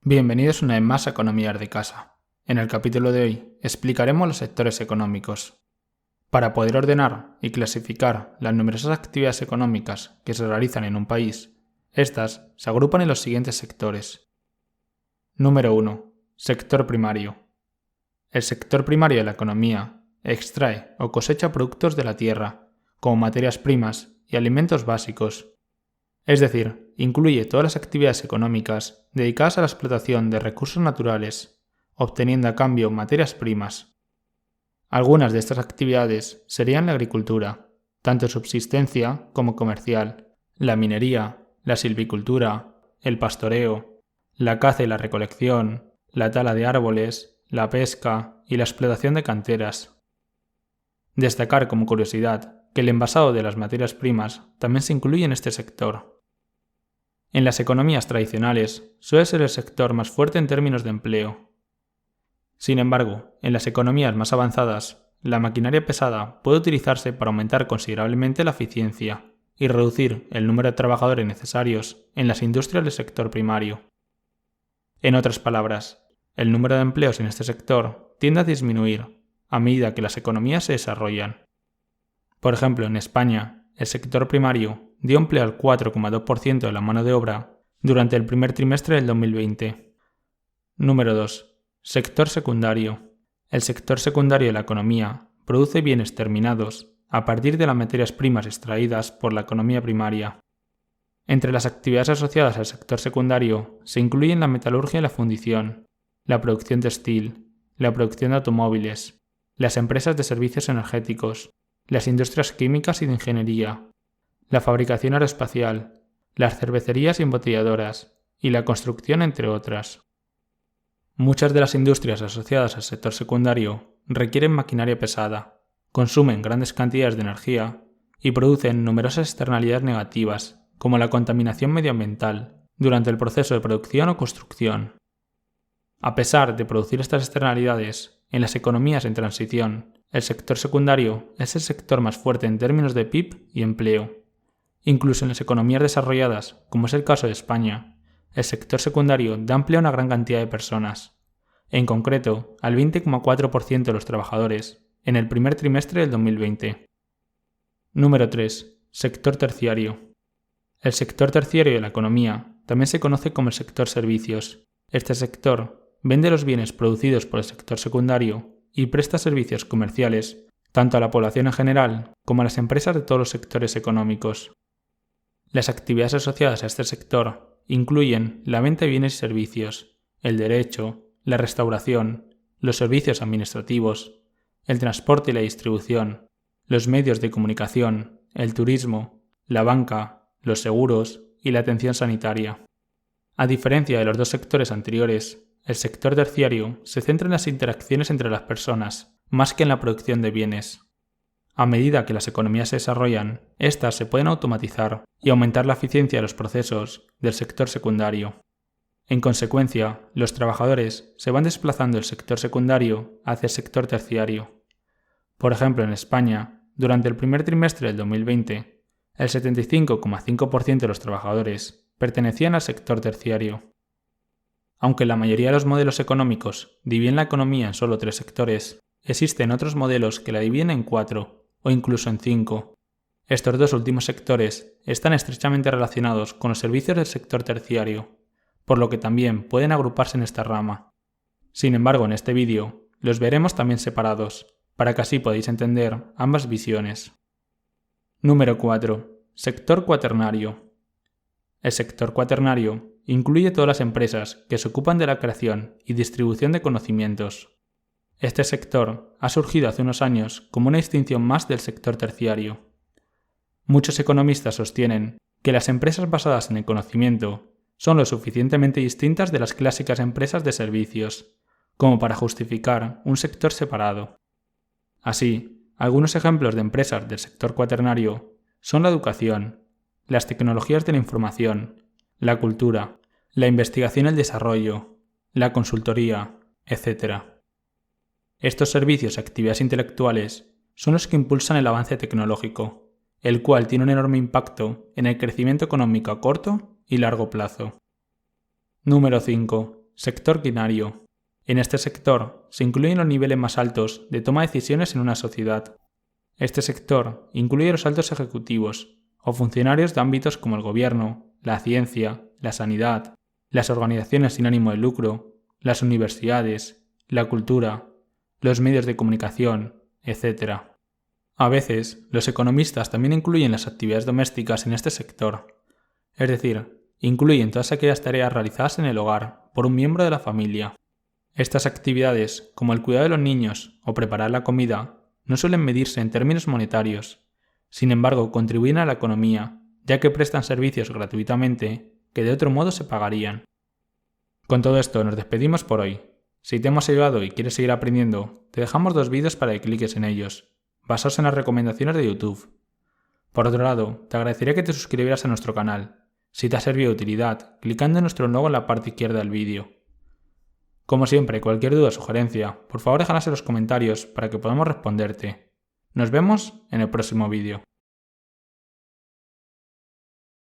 Bienvenidos una vez más a Economía de Casa. En el capítulo de hoy explicaremos los sectores económicos. Para poder ordenar y clasificar las numerosas actividades económicas que se realizan en un país, estas se agrupan en los siguientes sectores. Número 1. Sector primario. El sector primario de la economía extrae o cosecha productos de la tierra, como materias primas y alimentos básicos. Es decir, incluye todas las actividades económicas dedicadas a la explotación de recursos naturales, obteniendo a cambio materias primas. Algunas de estas actividades serían la agricultura, tanto subsistencia como comercial, la minería, la silvicultura, el pastoreo, la caza y la recolección, la tala de árboles, la pesca y la explotación de canteras. Destacar como curiosidad que el envasado de las materias primas también se incluye en este sector. En las economías tradicionales suele ser el sector más fuerte en términos de empleo. Sin embargo, en las economías más avanzadas, la maquinaria pesada puede utilizarse para aumentar considerablemente la eficiencia y reducir el número de trabajadores necesarios en las industrias del sector primario. En otras palabras, el número de empleos en este sector tiende a disminuir a medida que las economías se desarrollan. Por ejemplo, en España, el sector primario dio empleo al 4,2% de la mano de obra durante el primer trimestre del 2020. Número 2. Sector secundario. El sector secundario de la economía produce bienes terminados a partir de las materias primas extraídas por la economía primaria. Entre las actividades asociadas al sector secundario se incluyen la metalurgia y la fundición, la producción textil, la producción de automóviles, las empresas de servicios energéticos, las industrias químicas y de ingeniería, la fabricación aeroespacial, las cervecerías y embotelladoras, y la construcción, entre otras. Muchas de las industrias asociadas al sector secundario requieren maquinaria pesada, consumen grandes cantidades de energía y producen numerosas externalidades negativas, como la contaminación medioambiental, durante el proceso de producción o construcción. A pesar de producir estas externalidades, en las economías en transición, el sector secundario es el sector más fuerte en términos de PIB y empleo. Incluso en las economías desarrolladas, como es el caso de España, el sector secundario da empleo a una gran cantidad de personas, en concreto al 20,4% de los trabajadores, en el primer trimestre del 2020. Número 3. Sector terciario. El sector terciario de la economía también se conoce como el sector servicios. Este sector vende los bienes producidos por el sector secundario y presta servicios comerciales tanto a la población en general como a las empresas de todos los sectores económicos. Las actividades asociadas a este sector incluyen la venta de bienes y servicios, el derecho, la restauración, los servicios administrativos, el transporte y la distribución, los medios de comunicación, el turismo, la banca, los seguros y la atención sanitaria. A diferencia de los dos sectores anteriores, el sector terciario se centra en las interacciones entre las personas, más que en la producción de bienes. A medida que las economías se desarrollan, éstas se pueden automatizar y aumentar la eficiencia de los procesos del sector secundario. En consecuencia, los trabajadores se van desplazando del sector secundario hacia el sector terciario. Por ejemplo, en España, durante el primer trimestre del 2020, el 75,5% de los trabajadores pertenecían al sector terciario. Aunque la mayoría de los modelos económicos dividen la economía en solo 3 sectores, existen otros modelos que la dividen en 4 o incluso en 5. Estos dos últimos sectores están estrechamente relacionados con los servicios del sector terciario, por lo que también pueden agruparse en esta rama. Sin embargo, en este vídeo los veremos también separados, para que así podáis entender ambas visiones. Número 4. Sector cuaternario. El sector cuaternario incluye todas las empresas que se ocupan de la creación y distribución de conocimientos. Este sector ha surgido hace unos años como una distinción más del sector terciario. Muchos economistas sostienen que las empresas basadas en el conocimiento son lo suficientemente distintas de las clásicas empresas de servicios, como para justificar un sector separado. Así, algunos ejemplos de empresas del sector cuaternario son la educación, las tecnologías de la información, la cultura, la investigación y el desarrollo, la consultoría, etc. Estos servicios y actividades intelectuales son los que impulsan el avance tecnológico, el cual tiene un enorme impacto en el crecimiento económico a corto y largo plazo. Número 5. sector quinario. En este sector se incluyen los niveles más altos de toma de decisiones en una sociedad. Este sector incluye los altos ejecutivos o funcionarios de ámbitos como el gobierno, la ciencia, la sanidad, las organizaciones sin ánimo de lucro, las universidades, la cultura, los medios de comunicación, etc. A veces, los economistas también incluyen las actividades domésticas en este sector, es decir, incluyen todas aquellas tareas realizadas en el hogar por un miembro de la familia. Estas actividades, como el cuidado de los niños o preparar la comida, no suelen medirse en términos monetarios. Sin embargo, contribuyen a la economía, ya que prestan servicios gratuitamente que de otro modo se pagarían. Con todo esto nos despedimos por hoy. Si te hemos ayudado y quieres seguir aprendiendo, te dejamos 2 vídeos para que cliques en ellos, basados en las recomendaciones de YouTube. Por otro lado, te agradecería que te suscribieras a nuestro canal, si te ha servido de utilidad, clicando en nuestro logo en la parte izquierda del vídeo. Como siempre, cualquier duda o sugerencia, por favor déjalas en los comentarios para que podamos responderte. Nos vemos en el próximo vídeo.